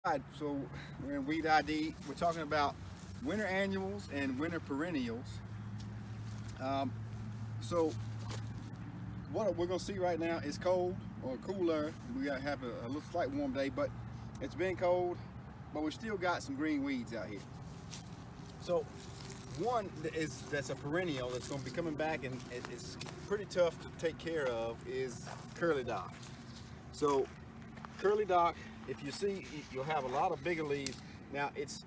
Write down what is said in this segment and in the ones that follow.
Right, so we're in Weed ID. We're talking about winter annuals and winter perennials. Um, so what we're gonna see right now is cold or cooler. We gotta have a little slight warm day, but it's been cold, but we still got some green weeds out here. So one is that's a perennial that's gonna be coming back and it's pretty tough to take care of is curly dock. So curly dock, if you see, you'll have a lot of bigger leaves. Now it's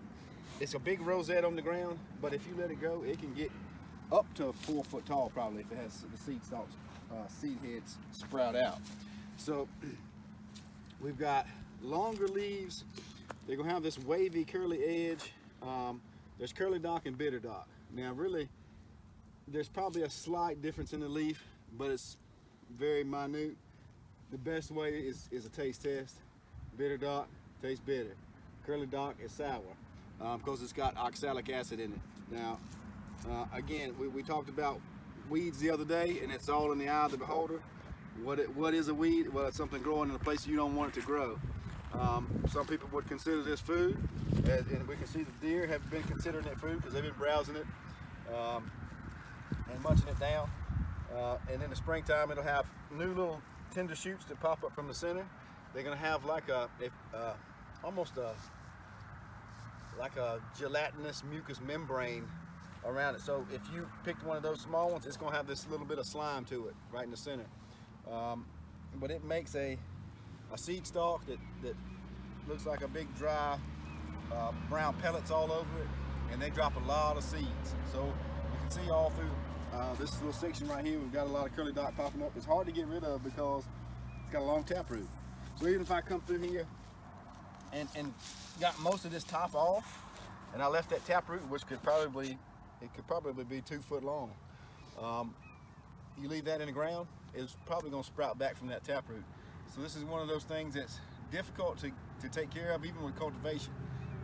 a big rosette on the ground, but if you let it go, it can get up to 4 foot tall probably if it has the seed stalks, seed heads sprout out. So we've got longer leaves. They're gonna have this wavy curly edge. There's curly dock and bitter dock. Now really, there's probably a slight difference in the leaf, but it's very minute. The best way is a taste test. Bitter dock tastes bitter. Curly dock is sour because it's got oxalic acid in it. Now, again, we talked about weeds the other day, and it's all in the eye of the beholder. What is a weed? Well, it's something growing in a place you don't want it to grow. Some people would consider this food, and we can see the deer have been considering it food because they've been browsing it and munching it down. And in the springtime, it'll have new little tender shoots that pop up from the center. They're gonna have like almost like a gelatinous mucous membrane around it. So if you picked one of those small ones, it's gonna have this little bit of slime to it right in the center. But it makes a seed stalk that looks like a big dry brown pellets all over it, and they drop a lot of seeds. So you can see all through this little section right here, we've got a lot of curly dock popping up. It's hard to get rid of because it's got a long taproot. So even if I come through here and got most of this top off, and I left that taproot, which could probably be 2 foot long. You leave that in the ground, it's probably going to sprout back from that taproot. So this is one of those things that's difficult to take care of, even with cultivation.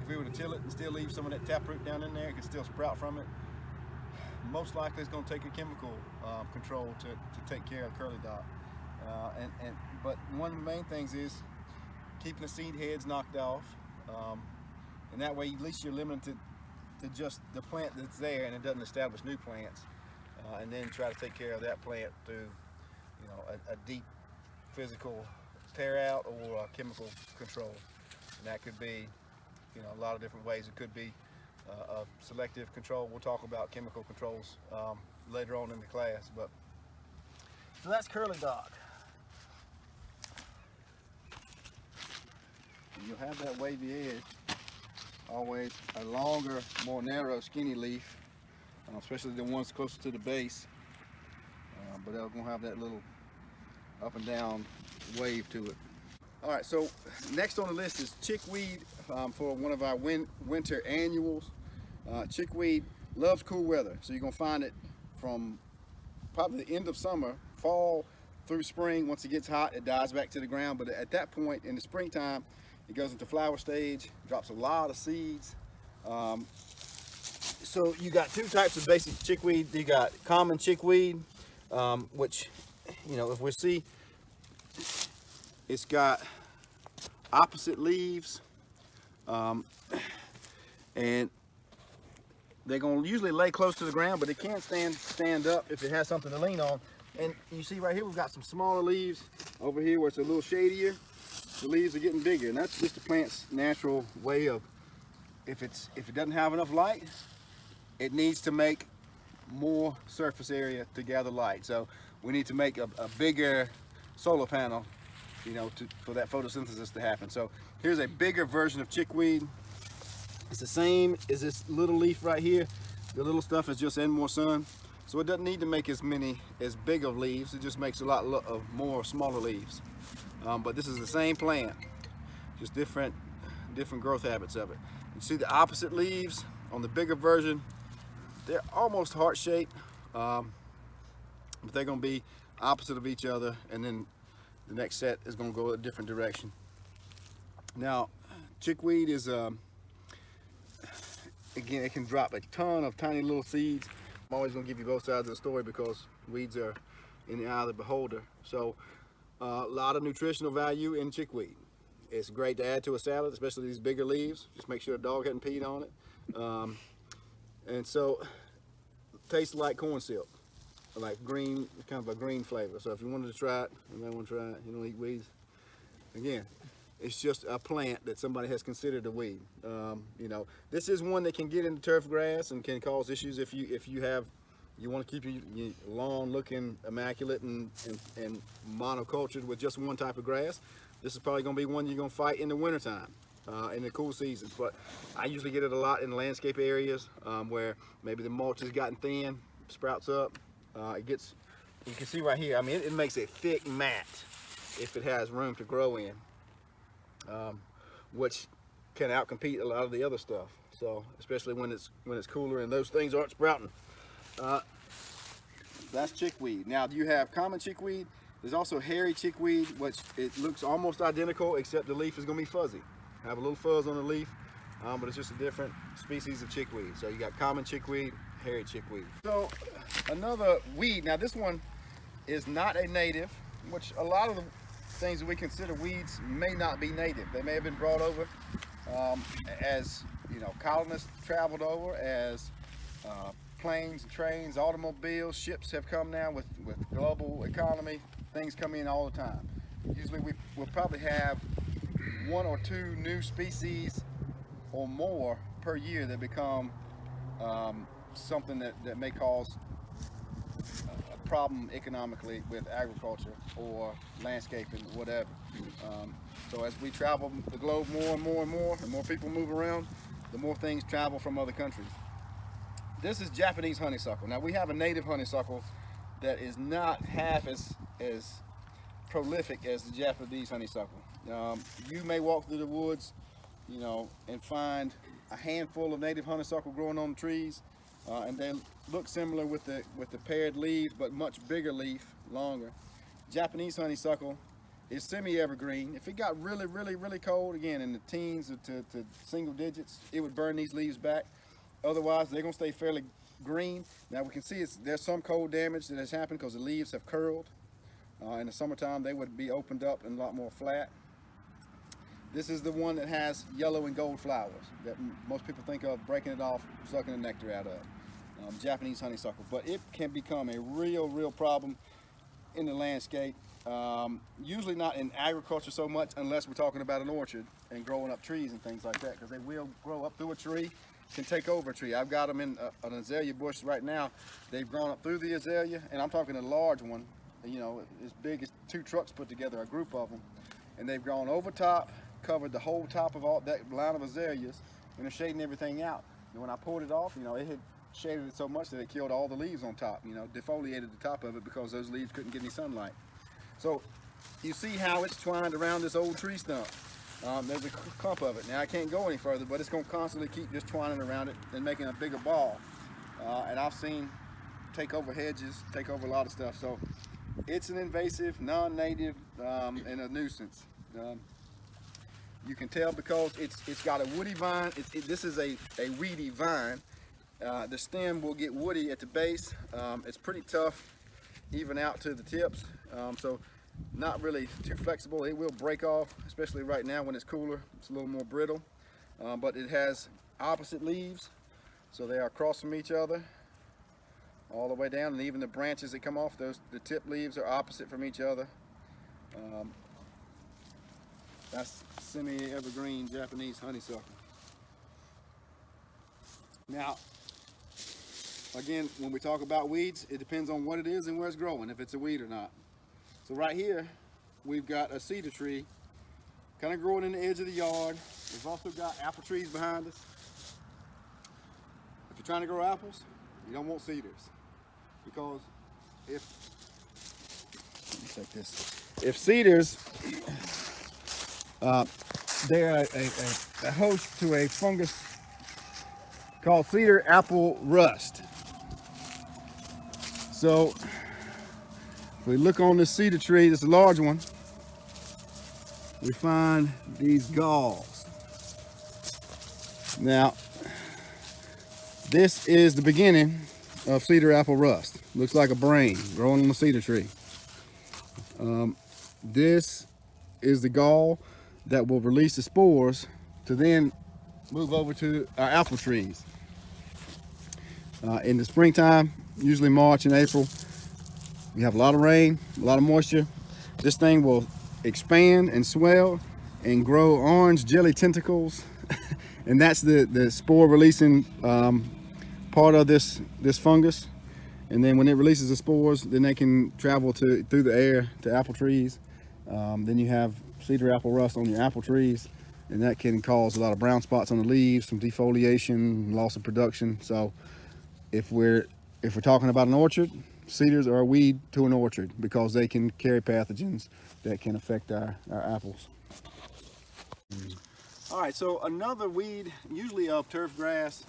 If we were to till it and still leave some of that taproot down in there, it could still sprout from it. Most likely it's going to take a chemical control to take care of curly dock. But one of the main things is keeping the seed heads knocked off, and that way at least you're limited to just the plant that's there, and it doesn't establish new plants. And then try to take care of that plant through, a deep physical tear out or chemical control. And that could be, a lot of different ways. It could be a selective control. We'll talk about chemical controls later on in the class. But so that's curly dock. You'll have that wavy edge, always a longer, more narrow, skinny leaf, especially the ones closer to the base. But they're gonna have that little up and down wave to it. All right, so next on the list is chickweed for one of our winter annuals. Chickweed loves cool weather, so you're gonna find it from probably the end of summer, fall through spring. Once it gets hot, it dies back to the ground, but at that point in the springtime, it goes into flower stage, drops a lot of seeds. So you got two types of basic chickweed. You got common chickweed, which, if we see, it's got opposite leaves, and they're gonna usually lay close to the ground, but it can stand up if it has something to lean on. And you see right here, we've got some smaller leaves over here where it's a little shadier. The leaves are getting bigger, and that's just the plant's natural way of, if it doesn't have enough light, it needs to make more surface area to gather light. So we need to make a bigger solar panel, for that photosynthesis to happen. So here's a bigger version of chickweed. It's the same as this little leaf right here. The little stuff is just in more sun. So it doesn't need to make as big of leaves. It just makes a lot of more smaller leaves. But this is the same plant, just different growth habits of it. You see the opposite leaves on the bigger version. They're almost heart-shaped, but they're going to be opposite of each other, and then the next set is going to go a different direction. Now, chickweed is, again, it can drop a ton of tiny little seeds. I'm always going to give you both sides of the story because weeds are in the eye of the beholder. So a lot of nutritional value in chickweed. It's great to add to a salad, especially these bigger leaves. Just make sure the dog hadn't peed on it. And so, tastes like corn silk, like green, kind of a green flavor. So if you wanted to try it, you might want to try it. You don't eat weeds. Again, it's just a plant that somebody has considered a weed. You know, this is one that can get into turf grass and can cause issues if you want to keep your lawn looking immaculate and monocultured with just one type of grass. This is probably going to be one you're going to fight in the wintertime, in the cool seasons. But I usually get it a lot in landscape areas where maybe the mulch has gotten thin, sprouts up. You can see right here, I mean, it makes a thick mat if it has room to grow in, which can outcompete a lot of the other stuff. So especially when it's cooler and those things aren't sprouting. That's chickweed. Now you have common chickweed. There's also hairy chickweed, which it looks almost identical, except the leaf is going to be fuzzy. Have a little fuzz on the leaf, but it's just a different species of chickweed. So you got common chickweed, hairy chickweed. So another weed. Now this one is not a native, which a lot of the things that we consider weeds may not be native. They may have been brought over as, you know, colonists traveled over, as planes, trains, automobiles, ships have come now with global economy. Things come in all the time. Usually we'll probably have 1 or 2 new species or more per year that become something that may cause a problem economically with agriculture or landscaping, whatever. So as we travel the globe more and more and more, the more people move around, the more things travel from other countries. This is Japanese honeysuckle. Now we have a native honeysuckle that is not half as prolific as the Japanese honeysuckle. You may walk through the woods, you know, and find a handful of native honeysuckle growing on trees, and they look similar with the paired leaves, but much bigger leaf, longer. Japanese honeysuckle is semi-evergreen. If it got really, really, really cold, again in the teens to single digits, it would burn these leaves back. Otherwise, they're going to stay fairly green. Now we can see there's some cold damage that has happened because the leaves have curled. In the summertime, they would be opened up and a lot more flat. This is the one that has yellow and gold flowers that most people think of breaking it off, sucking the nectar out of. Japanese honeysuckle, but it can become a real problem in the landscape. Usually not in agriculture so much, unless we're talking about an orchard and growing up trees and things like that, because they will grow up through a tree, can take over a tree. I've got them in an azalea bush right now. They've grown up through the azalea, and I'm talking a large one, you know, as big as 2 trucks put together, a group of them, and they've gone over top, covered the whole top of all that line of azaleas, and they're shading everything out. And when I pulled it off, you know, it had shaded it so much that it killed all the leaves on top, you know, defoliated the top of it because those leaves couldn't get any sunlight. So you see how it's twined around this old tree stump. There's a clump of it. Now I can't go any further, but it's going to constantly keep just twining around it and making a bigger ball. And I've seen take over hedges, take over a lot of stuff. So it's an invasive, non-native, and a nuisance. You can tell because it's got a woody vine. This is a weedy vine. The stem will get woody at the base. It's pretty tough, even out to the tips. So not really too flexible. It will break off, especially right now when it's cooler. It's a little more brittle, but it has opposite leaves, so they are across from each other all the way down, and even the branches that come off, the tip leaves are opposite from each other. That's semi-evergreen Japanese honeysuckle. Now, again, when we talk about weeds, it depends on what it is and where it's growing, if it's a weed or not. So right here, we've got a cedar tree kind of growing in the edge of the yard. We've also got apple trees behind us. If you're trying to grow apples, you don't want cedars, because if cedars, they're a host to a fungus called cedar apple rust. So if we look on this cedar tree, this is a large one, we find these galls. Now, this is the beginning of cedar apple rust. Looks like a brain growing on a cedar tree. This is the gall. that will release the spores to then move over to our apple trees. In the springtime, usually March and April, we have a lot of rain, a lot of moisture. This thing will expand and swell and grow orange jelly tentacles. And that's the spore releasing part of this fungus. And then when it releases the spores, then they can travel through the air to apple trees. Then you have cedar apple rust on your apple trees, and that can cause a lot of brown spots on the leaves, some defoliation, loss of production. So if we're talking about an orchard, cedars are a weed to an orchard because they can carry pathogens that can affect our apples. All right, so another weed, usually of turf grass,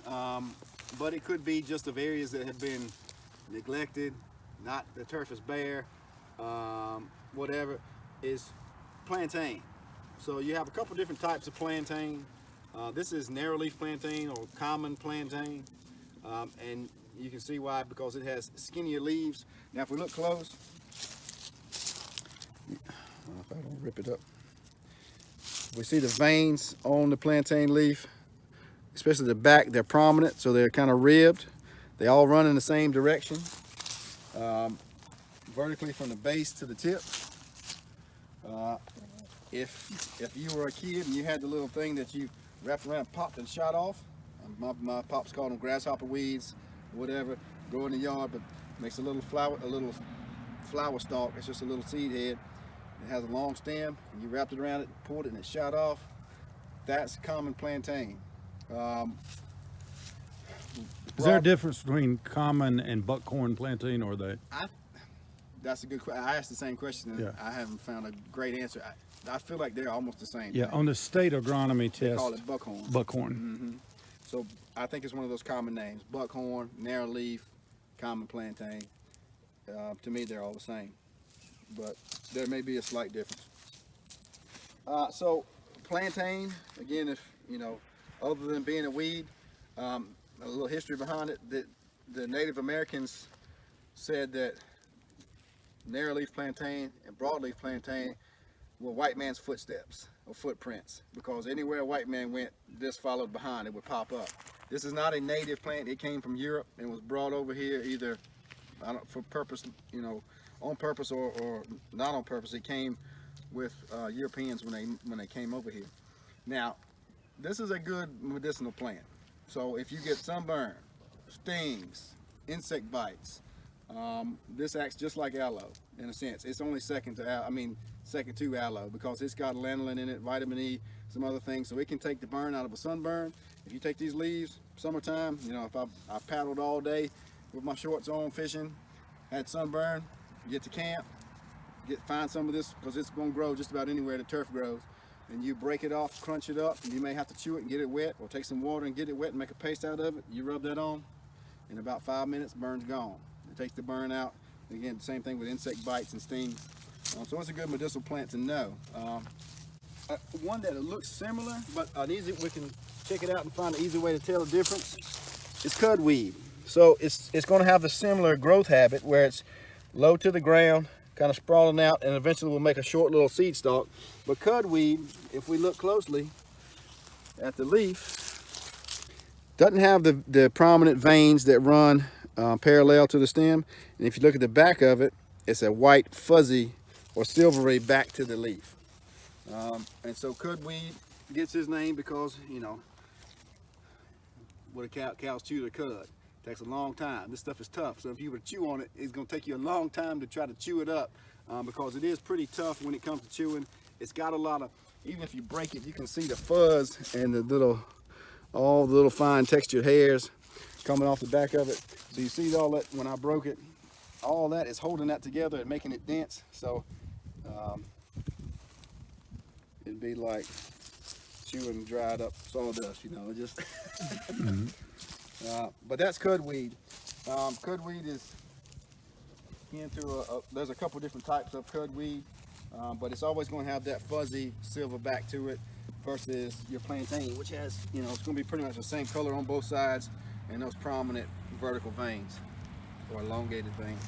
but it could be just of areas that have been neglected, not the turf is bare, whatever, is plantain. So you have a couple different types of plantain. This is narrow leaf plantain or common plantain, and you can see why, because it has skinnier leaves. Now if we look close, if I don't rip it up, we see the veins on the plantain leaf, especially the back. They're prominent, so they're kind of ribbed. They all run in the same direction, vertically from the base to the tip. If you were a kid and you had the little thing that you wrapped around, popped and shot off, my pops called them grasshopper weeds, whatever, grow in the yard, but makes a little flower stalk. It's just a little seed head. It has a long stem, and you wrapped it around it, pulled it, and it shot off. That's common plantain. Is there a difference between common and buckhorn plantain, or they? That's a good question. I asked the same question, and Yeah. I haven't found a great answer. I feel like they're almost the same. Yeah, thing. on the state agronomy They test, call it buckhorn. buckhorn. So I think it's one of those common names: buckhorn, narrow leaf, common plantain. To me, they're all the same, but there may be a slight difference. So plantain, again, if you know, other than being a weed, a little history behind it. That the Native Americans said that narrow leaf plantain and broadleaf plantain were white man's footsteps or footprints, because anywhere a white man went, this followed behind. It would pop up. This is not a native plant. It came from Europe and was brought over here either for purpose, you know, on purpose or not on purpose. It came with Europeans when they came over here. Now, this is a good medicinal plant. So if you get sunburn, stings, insect bites, this acts just like aloe in a sense. It's only second to aloe because it's got lanolin in it, vitamin E, some other things, so it can take the burn out of a sunburn. If you take these leaves, summertime, you know, if I paddled all day with my shorts on fishing, had sunburn, get to camp, find some of this, because it's going to grow just about anywhere the turf grows, and you break it off, crunch it up, and you may have to chew it and get it wet, or take some water and get it wet and make a paste out of it. You rub that on, in about 5 minutes, burn's gone. It takes the burn out. Again, the same thing with insect bites and stings. So it's a good medicinal plant to know. One that looks similar, but we can check it out and find an easy way to tell the difference, is cudweed. So it's going to have a similar growth habit where it's low to the ground, kind of sprawling out, and eventually will make a short little seed stalk. But cudweed, if we look closely at the leaf, doesn't have the prominent veins that run parallel to the stem. And if you look at the back of it, it's a white fuzzy or silvery back to the leaf. And so cudweed gets his name because, you know, what cows chew the cud. It takes a long time. This stuff is tough, so if you were to chew on it, it's going to take you a long time to try to chew it up, because it is pretty tough when it comes to chewing. It's got a lot of, even if you break it, you can see the fuzz and all the little fine textured hairs coming off the back of it. So you see all that when I broke it, all that is holding that together and making it dense. So it'd be like chewing dried up sawdust, you know, just. But that's cudweed. Cudweed is there's a couple different types of cudweed, but it's always going to have that fuzzy silver back to it versus your plantain, which has, you know, it's going to be pretty much the same color on both sides and those prominent vertical veins or elongated veins.